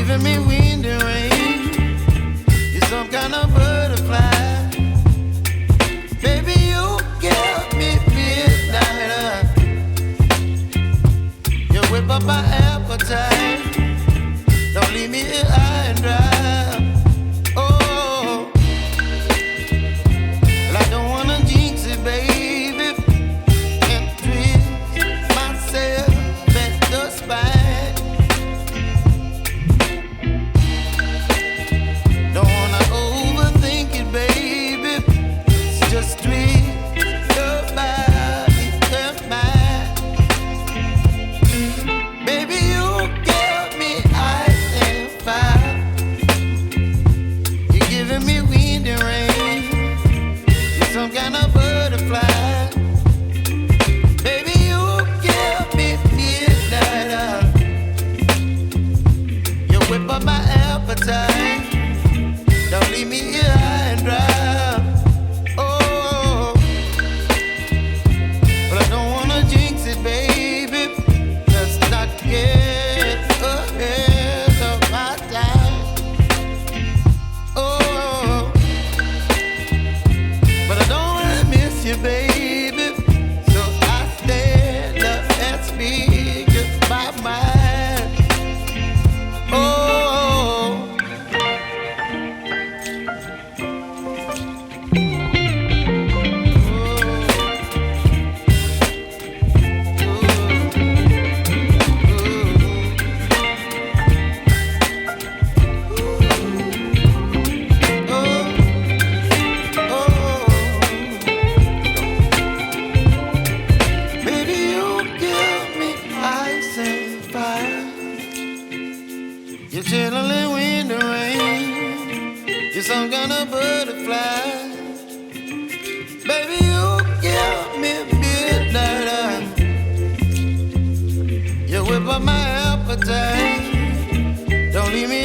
giving me wind and rain. You're some kind of butterfly. Baby, you give me midnight. You whip up my appetite. Don't leave me here high and dry. Oh, well, I don't wanna jinx it, baby, and twist myself at the spine. Don't wanna overthink it, baby. It's just twist your body and mine. Baby, you give me ice and fire. You're giving me wind and rain. You're some kind of butterfly. Baby, you give me midnight. You whip up my appetite. Don't leave me here high and dry. Oh, but I don't wanna jinx it, baby. Let's not get ahead of my time. Oh, but I don't wanna miss you, baby. So I stand up and speak my mind. Oh. Baby, you give me ice and fire. You're chilling wind and rain. You're some kind of butterfly. Baby, you give me midnight. You whip up my appetite. Don't leave me